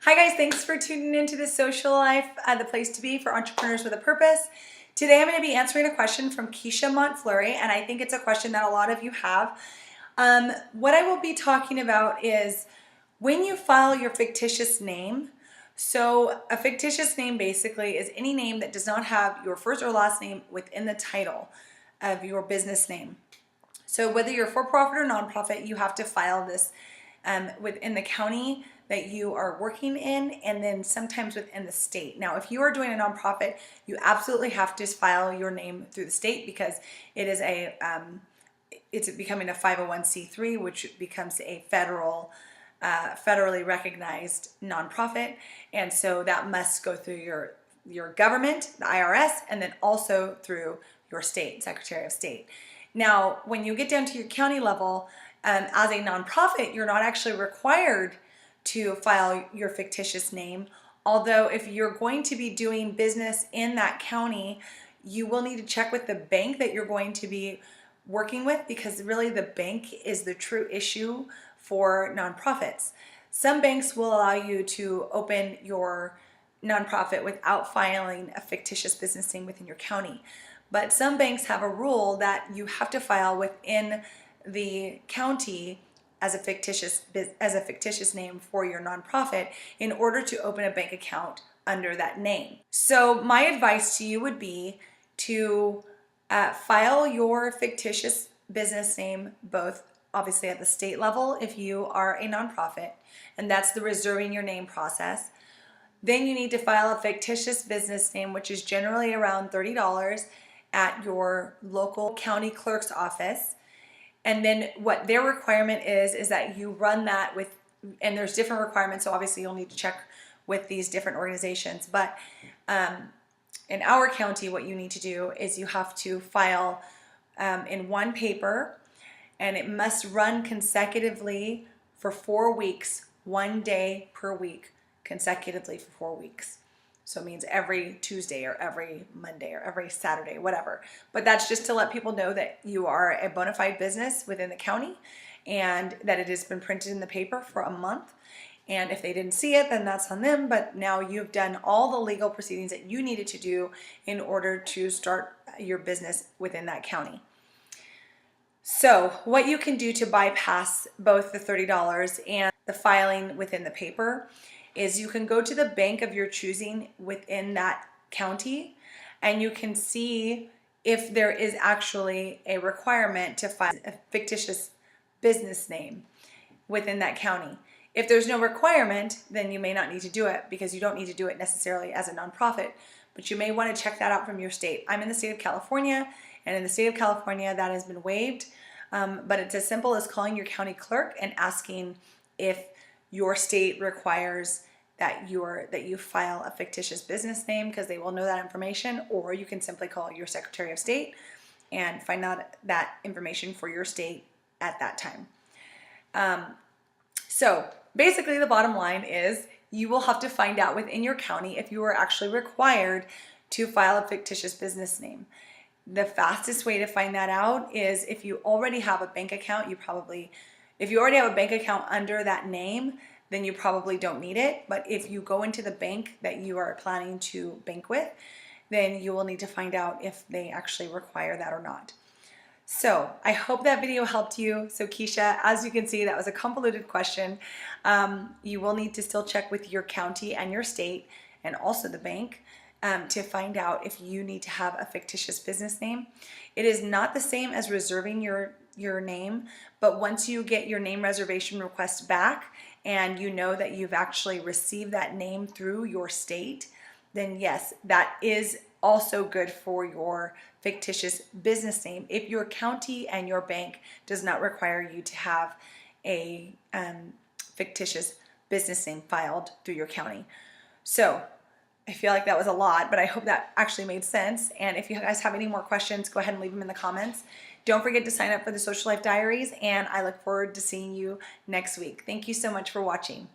Hi guys, thanks for tuning into the Social Life, the place to be for entrepreneurs with a purpose. Today I'm going to be answering a question from Keisha Montfleury, and I think it's a question that a lot of you have. What I will be talking about is when you file your fictitious name. So a fictitious name basically is any name that does not have your first or last name within the title of your business name. So whether you're for-profit or nonprofit, you have to file this within the county that you are working in, and then sometimes within the state. Now, if you are doing a nonprofit, you absolutely have to file your name through the state because it is it's becoming a 501c3, which becomes a federally recognized nonprofit, and so that must go through your government, the IRS, and then also through your state, Secretary of State. Now, when you get down to your county level, as a nonprofit, you're not actually required to file your fictitious name. Although if you're going to be doing business in that county, you will need to check with the bank that you're going to be working with, because really the bank is the true issue for nonprofits. Some banks will allow you to open your nonprofit without filing a fictitious business name within your county. But some banks have a rule that you have to file within the county as a fictitious name for your nonprofit in order to open a bank account under that name. So my advice to you would be to file your fictitious business name both obviously at the state level if you are a nonprofit, and that's the reserving your name process. Then you need to file a fictitious business name, which is generally around $30 at your local county clerk's office. And then what their requirement is that you run that with, and there's different requirements, so obviously you'll need to check with these different organizations. But in our county, what you need to do is you have to file in one paper, and it must run consecutively for 4 weeks, 1 day per week, consecutively for 4 weeks. So it means every Tuesday or every Monday or every Saturday, whatever. But that's just to let people know that you are a bona fide business within the county and that it has been printed in the paper for a month. And if they didn't see it, then that's on them. But now you've done all the legal proceedings that you needed to do in order to start your business within that county. So what you can do to bypass both the $30 and the filing within the paper is you can go to the bank of your choosing within that county, and you can see if there is actually a requirement to file a fictitious business name within that county. If there's no requirement, then you may not need to do it, because you don't need to do it necessarily as a nonprofit, but you may want to check that out from your state. I'm in the state of California, and in the state of California that has been waived, but it's as simple as calling your county clerk and asking if your state requires that you file a fictitious business name, because they will know that information, or you can simply call your Secretary of State and find out that information for your state at that time. So basically the bottom line is you will have to find out within your county if you are actually required to file a fictitious business name. The fastest way to find that out is if you already have a bank account. If you already have a bank account under that name, then you probably don't need it. But if you go into the bank that you are planning to bank with, then you will need to find out if they actually require that or not. So I hope that video helped you. So Keisha, as you can see, that was a convoluted question. You will need to still check with your county and your state and also the bank to find out if you need to have a fictitious business name. It is not the same as reserving your name, but once you get your name reservation request back and you know that you've actually received that name through your state, then yes, that is also good for your fictitious business name if your county and your bank does not require you to have a fictitious business name filed through your county. So I feel like that was a lot, but I hope that actually made sense. And if you guys have any more questions, go ahead and leave them in the comments. Don't forget to sign up for the Social Life Diaries, and I look forward to seeing you next week. Thank you so much for watching.